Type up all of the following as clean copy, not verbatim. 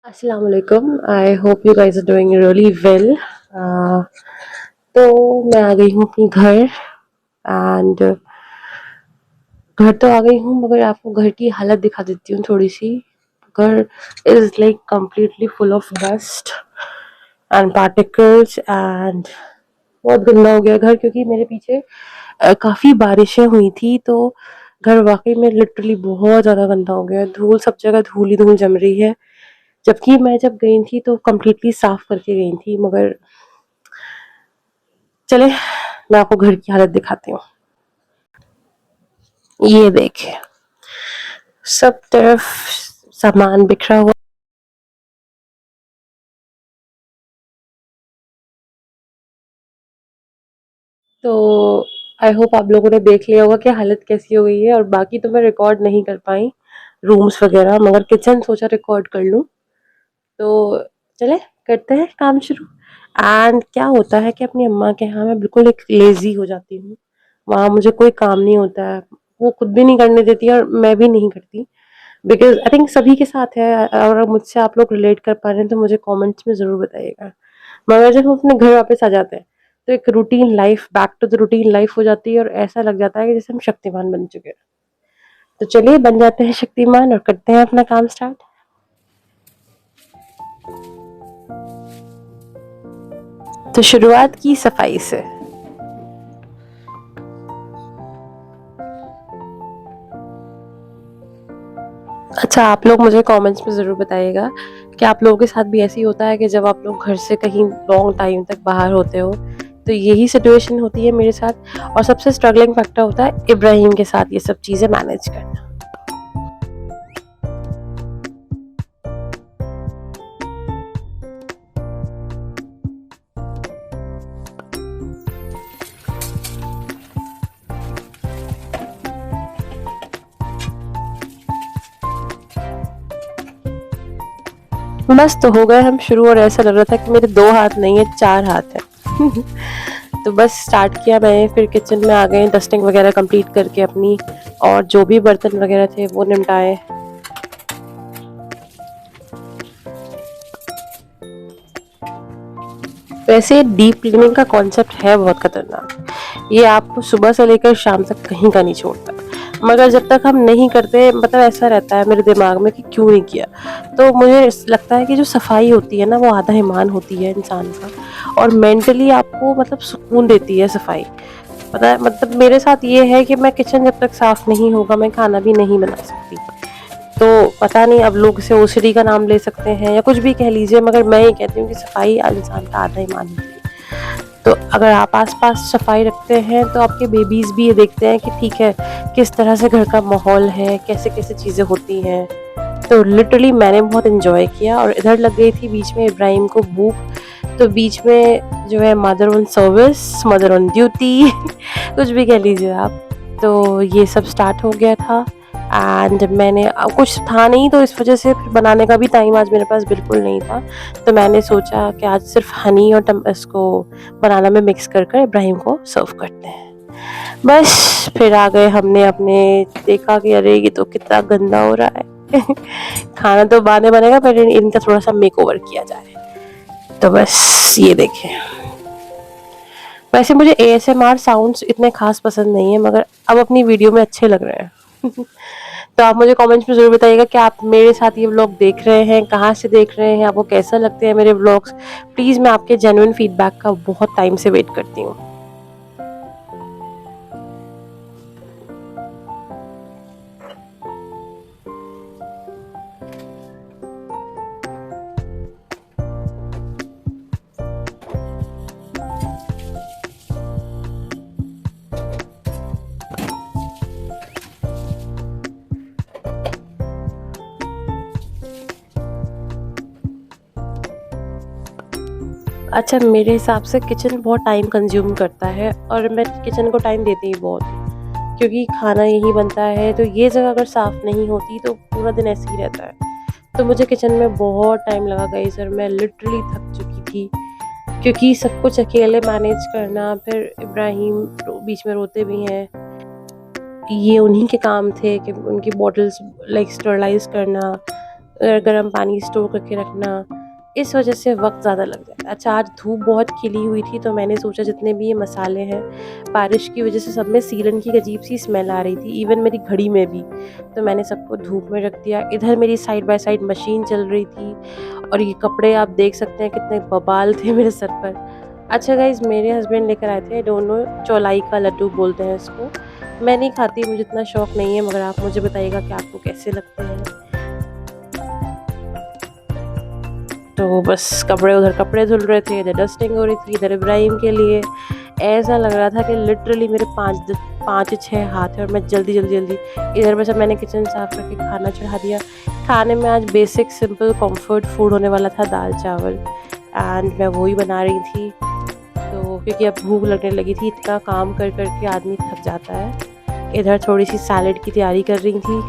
अस्सलाम वालेकुम। I hope you guys are doing really well. तो मैं आ गई हूँ अपनी घर एंड घर तो आ गई हूँ मगर आपको घर की हालत दिखा देती हूँ थोड़ी सी। घर is like completely full of dust and particles and बहुत गंदा हो गया घर क्योंकि मेरे पीछे काफ़ी बारिशें हुई थी तो घर वाकई में लिटरली बहुत ज़्यादा गंदा हो गया है। धूल सब जगह धूल ही धूल जम रही है। जबकि मैं जब गई थी तो कंप्लीटली साफ करके गई थी मगर चले मैं आपको घर की हालत दिखाती हूँ। ये देखिए सब तरफ सामान बिखरा हुआ। तो आई होप आप लोगों ने देख लिया होगा कि हालत कैसी हो गई है, और बाकी तो मैं रिकॉर्ड नहीं कर पाई रूम्स वगैरह, मगर किचन सोचा रिकॉर्ड कर लूँ। तो चले करते हैं काम शुरू। एंड क्या होता है कि अपनी अम्मा के यहाँ मैं बिल्कुल एक लेजी हो जाती हूँ। वहाँ मुझे कोई काम नहीं होता है, वो खुद भी नहीं करने देती है और मैं भी नहीं करती। बिकॉज आई थिंक सभी के साथ है। और मुझसे आप लोग रिलेट कर पा रहे हैं तो मुझे कमेंट्स में ज़रूर बताइएगा। मगर जब हम अपने घर वापस आ जाते हैं तो एक routine life, back to the routine life हो जाती है और ऐसा लग जाता है कि जैसे हम शक्तिमान बन चुके हैं। तो चलिए बन जाते हैं शक्तिमान और करते हैं अपना काम स्टार्ट। तो शुरुआत की सफाई से। अच्छा, आप लोग मुझे कमेंट्स में ज़रूर बताइएगा कि आप लोगों के साथ भी ऐसे ही होता है कि जब आप लोग घर से कहीं लॉन्ग टाइम तक बाहर होते हो तो यही सिचुएशन होती है मेरे साथ। और सबसे स्ट्रगलिंग फैक्टर होता है इब्राहिम के साथ ये सब चीज़ें मैनेज करना। बस तो हो गए हम शुरू, और ऐसा लग रहा था कि मेरे 2 हाथ नहीं है 4 हाथ हैं। तो बस स्टार्ट किया मैंने, फिर किचन में आ गए डस्टिंग वगैरह कंप्लीट करके अपनी, और जो भी बर्तन वगैरह थे वो निपटाए। वैसे डीप क्लीनिंग का कॉन्सेप्ट है बहुत खतरनाक। ये आपको सुबह से लेकर शाम तक कहीं का नहीं छोड़ता। मगर जब तक हम नहीं करते, मतलब ऐसा रहता है मेरे दिमाग में कि क्यों नहीं किया। तो मुझे लगता है कि जो सफाई होती है ना वो आधा ईमान होती है इंसान का, और मेंटली आपको मतलब सुकून देती है सफाई। पता है, मतलब मेरे साथ ये है कि मैं किचन जब तक साफ नहीं होगा मैं खाना भी नहीं बना सकती। तो पता नहीं अब लोग इसे ओसीडी का नाम ले सकते हैं या कुछ भी कह लीजिए, मगर मैं ये कहती हूँ कि सफाई इंसान का आधा ईमान होती है। तो अगर आप आस-पास सफाई रखते हैं तो आपके बेबीज़ भी ये देखते हैं कि ठीक है, किस तरह से घर का माहौल है, कैसे-कैसे चीज़ें होती हैं। तो लिटरली मैंने बहुत एन्जॉय किया, और इधर लग गई थी बीच में इब्राहिम को भूख। तो बीच में जो है mother on service, mother on duty कुछ भी कह लीजिए आप। तो ये सब स्टार्ट हो गया था एंड मैंने कुछ था नहीं तो इस वज़ह से फिर बनाने का भी टाइम आज मेरे पास बिल्कुल नहीं था। तो मैंने सोचा कि आज सिर्फ़ हनी और इसको बनाना में मिक्स कर कर इब्राहिम को सर्व करते हैं। बस फिर आ गए हमने अपने, देखा कि अरे ये तो कितना गंदा हो रहा है। खाना तो बाद में बनेगा, पर इनका थोड़ा-सा मेकओवर किया जाए। तो बस ये देखें। वैसे मुझे एएसएमआर साउंड्स इतने ख़ास पसंद नहीं है, मगर अब अपनी वीडियो में अच्छे लग रहे हैं। तो आप मुझे कमेंट्स में ज़रूर बताइएगा कि आप मेरे साथ ये व्लॉग देख रहे हैं, कहाँ से देख रहे हैं, आपको कैसा लगते हैं मेरे व्लॉग्स? प्लीज़ मैं आपके जेन्युइन फीडबैक का बहुत टाइम से वेट करती हूँ। अच्छा, मेरे हिसाब से किचन बहुत टाइम कंज्यूम करता है और मैं किचन को टाइम देती ही बहुत हूँ, क्योंकि खाना यहीं बनता है। तो ये जगह अगर साफ़ नहीं होती तो पूरा दिन ऐसे ही रहता है। तो मुझे किचन में बहुत टाइम लगा गाइस, और मैं लिटरली थक चुकी थी क्योंकि सब कुछ अकेले मैनेज करना। फिर इब्राहिम बीच में रोते भी हैं। ये उन्हीं के काम थे कि उनकी बॉटल्स लाइक स्टरलाइज़ करना, गर्म पानी स्टोर करके रखना, इस वजह से वक़्त ज़्यादा लग जाता है। अच्छा, आज धूप बहुत खिली हुई थी तो मैंने सोचा जितने भी ये मसाले हैं, बारिश की वजह से सब में सीलन की अजीब-सी स्मेल आ रही थी, इवन मेरी घड़ी में भी। तो मैंने सबको धूप में रख दिया। इधर मेरी साइड बाय साइड मशीन चल रही थी और ये कपड़े आप देख सकते हैं कितने बबाल थे मेरे सर पर। अच्छा गाइज़, मेरे हस्बैंड लेकर आए थे, आई डोंट नो, चौलाई का लड्डू बोलते हैं इसको। मैं नहीं खाती, मुझे इतना शौक नहीं है, मगर आप मुझे बताइएगा कि आपको कैसे लगते हैं। तो बस कपड़े धुल रहे थे, इधर डस्टिंग हो रही थी, इधर इब्राहिम के लिए ऐसा लग रहा था कि लिटरली मेरे 5-6 हाथ हैं और मैं जल्दी इधर बस अब मैंने किचन साफ करके खाना चढ़ा दिया। खाने में आज बेसिक सिंपल कंफर्ट फूड होने वाला था, दाल चावल, एंड मैं वही बना रही थी। तो क्योंकि अब भूख लगने लगी थी, इतना काम कर के आदमी थक जाता है। इधर थोड़ी सी सैलेड की तैयारी कर रही थी।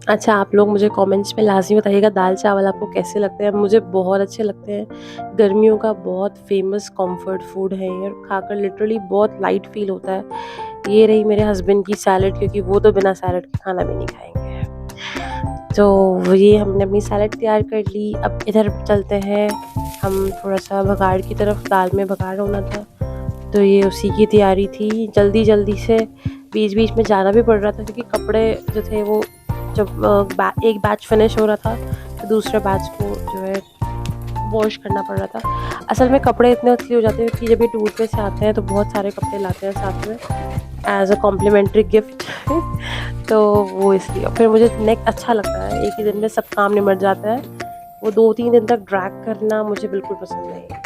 अच्छा, आप लोग मुझे कमेंट्स में लाज़मी बताइएगा दाल चावल आपको कैसे लगते हैं? मुझे बहुत अच्छे लगते हैं। गर्मियों का बहुत फ़ेमस कम्फर्ट फूड है ये, और खाकर लिटरली बहुत लाइट फ़ील होता है। ये रही मेरे हस्बैंड की सैलेड, क्योंकि वो तो बिना सैलेड के खाना भी नहीं खाएँगे। तो ये हमने अपनी सैलेड तैयार कर ली। अब इधर चलते हैं हम थोड़ा-सा बघाड़ की तरफ, दाल में बघाड़ होना था, तो ये उसी की तैयारी थी। जल्दी-जल्दी से बीच-बीच में जाना भी पड़ रहा था, क्योंकि कपड़े जो थे वो जब एक बैच फिनिश हो रहा था तो दूसरे बैच को जो है वॉश करना पड़ रहा था। असल में कपड़े इतने उथले हो जाते हैं कि जब ये टूर पे से आते हैं तो बहुत सारे कपड़े लाते हैं साथ में एज़ अ कॉम्प्लीमेंट्री गिफ्ट। तो वो इसलिए फिर मुझे नेक अच्छा लगता है, एक ही दिन में सब काम निमट जाता है। वो 2-3 दिन तक ड्रैग करना मुझे बिल्कुल पसंद नहीं है।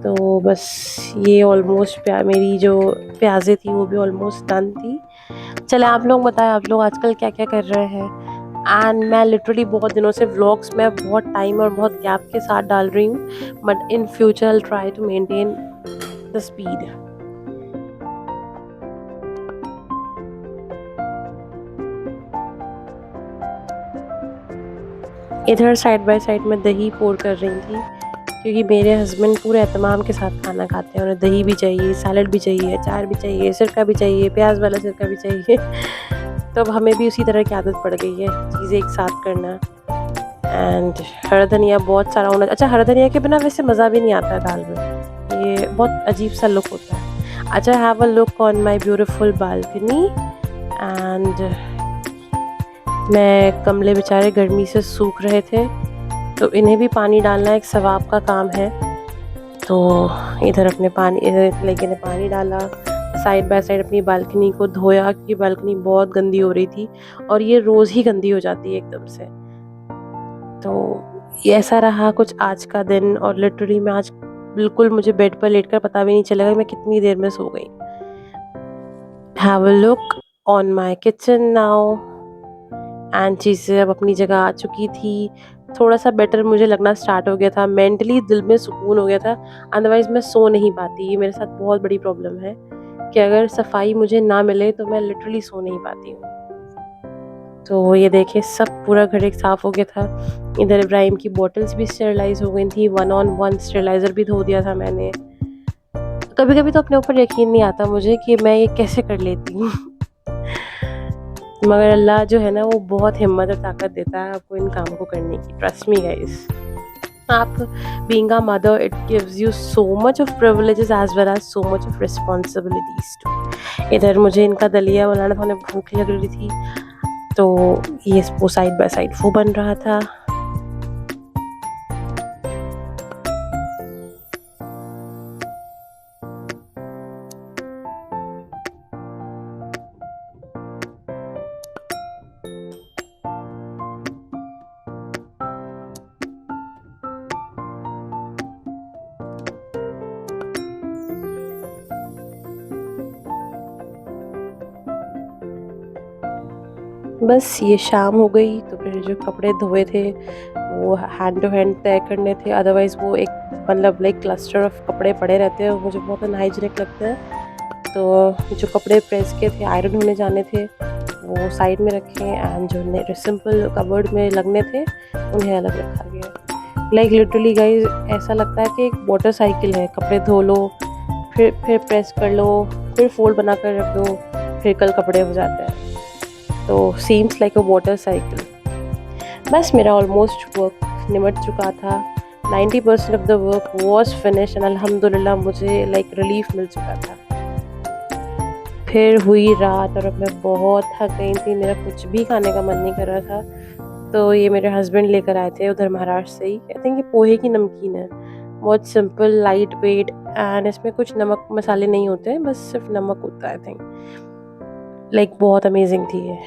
तो बस ये ऑलमोस्ट मेरी जो प्याज़ें थी वो भी ऑलमोस्ट डन थी। चलें, आप लोग बताएं, आप लोग आजकल क्या-क्या कर रहे हैं? एंड मैं लिटरली बहुत दिनों से व्लॉग्स में बहुत टाइम और बहुत गैप के साथ डाल रही हूँ, but in future I will try to maintain the speed. इधर साइड बाय साइड में दही पोर कर रही थी, क्योंकि मेरे हस्बैंड पूरे एहतमाम के साथ खाना खाते हैं। उन्हें दही भी चाहिए, सैलेड भी चाहिए, अचार भी चाहिए, सिरका भी चाहिए, प्याज़ वाला सिरका भी चाहिए। तो अब हमें भी उसी तरह की आदत पड़ गई है, चीज़ें एक साथ करना। एंड हरा धनिया बहुत सारा होना, अच्छा हरा धनिया के बिना वैसे मज़ा भी नहीं आता है दाल में, ये बहुत अजीब सा लुक होता है। अच्छा, have a look on my beautiful balcony, and मैं गमले बेचारे गर्मी से सूख रहे थे, तो इन्हें भी पानी डालना एक सवाब का काम है। तो इधर लड़के ने पानी डाला, साइड बाय साइड अपनी बालकनी को धोया, क्योंकि बालकनी बहुत गंदी हो रही थी और ये रोज़ ही गंदी हो जाती है एकदम से। तो ये ऐसा रहा कुछ आज का दिन, और लिटरली मैं आज बिल्कुल, मुझे बेड पर लेटकर पता भी नहीं चलेगा मैं कितनी देर में सो गई। Have a look on my kitchen now, and चीज़ें अब अपनी जगह आ चुकी थी। थोड़ा-सा बेटर मुझे लगना स्टार्ट हो गया था, मेंटली दिल में सुकून हो गया था, अदरवाइज़ मैं सो नहीं पाती। ये मेरे साथ बहुत बड़ी प्रॉब्लम है कि अगर सफाई मुझे ना मिले तो मैं लिटरली सो नहीं पाती हूँ। तो ये देखिए सब पूरा घर एक साफ़ हो गया था। इधर इब्राहिम की बॉटल्स भी स्टेरिलाइज़ हो गई थी, 1 ऑन 1 स्टेरिलाइज़र भी धो दिया था मैंने। कभी-कभी तो अपने ऊपर यकीन नहीं आता मुझे कि मैं ये कैसे कर लेती हूँ। मगर अल्लाह जो है ना वो बहुत हिम्मत और ताकत देता है आपको इन कामों को करने की। ट्रस्ट मी गाइस, आप being a mother, it gives you so much of privileges as well as so much of responsibilities too. इधर मुझे इनका दलिया बनाना था, उन्हें भूख लग रही थी, तो ये वो साइड बाय साइड वो बन रहा था। बस ये शाम हो गई तो फिर जो कपड़े धोए थे वो हैंड टू हैंड तय करने थे, अदरवाइज़ वो एक मतलब लाइक क्लस्टर ऑफ कपड़े पड़े रहते हैं और मुझे बहुत अनहाइजीनिक लगता है। तो जो कपड़े प्रेस के थे, आयरन होने जाने थे, वो साइड में रखे एंड जो सिंपल कबर्ड में लगने थे, उन्हें अलग रखा गया। लाइक लिटरली गाइज़ ऐसा लगता है कि एक वाटर साइकिल है, कपड़े धो लो, फिर प्रेस कर लो, फिर फ़ोल्ड बना कर रख दो, फिर कल कपड़े हो जाते हैं। तो सीम्स लाइक अ वाटर साइकिल। बस मेरा ऑलमोस्ट वर्क निमट चुका था। 90% of the work was finished and अल्हम्दुलिल्लाह मुझे लाइक रिलीफ़ मिल चुका था। फिर हुई रात और अब मैं बहुत थक गई थी, मेरा कुछ भी खाने का मन नहीं कर रहा था। तो ये मेरे हस्बैंड लेकर आए थे उधर महाराष्ट्र से ही। आई थिंक ये पोहे की नमकीन है। बहुत सिंपल, लाइट वेट एंड इसमें कुछ नमक मसाले नहीं होते हैं, बस सिर्फ़ नमक होता है आई थिंक। लाइक बहुत अमेज़िंग थी ये।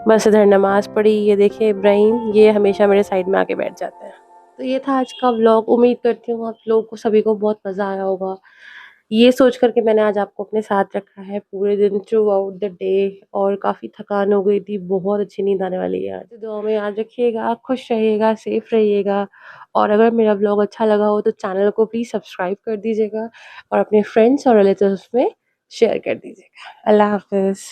बस इधर नमाज़ पढ़ी, ये देखिए इब्राहिम, ये हमेशा मेरे साइड में आके बैठ जाता है। तो ये था आज का व्लॉग, उम्मीद करती हूँ आप लोगों को सभी को बहुत मज़ा आया होगा। ये सोच कर के मैंने आज आपको अपने साथ रखा है पूरे दिन थ्रू आउट द डे, और काफ़ी थकान हो गई थी, बहुत अच्छी नींद आने वाली है आज। तो दुआ में याद रखिएगा, खुश रहिएगा, सेफ रहिएगा, और अगर मेरा व्लॉग अच्छा लगा हो तो चैनल को प्लीज़ सब्सक्राइब कर दीजिएगा और अपने फ्रेंड्स और रिलेटिव्स में शेयर कर दीजिएगा। अल्लाह हाफ़िज़।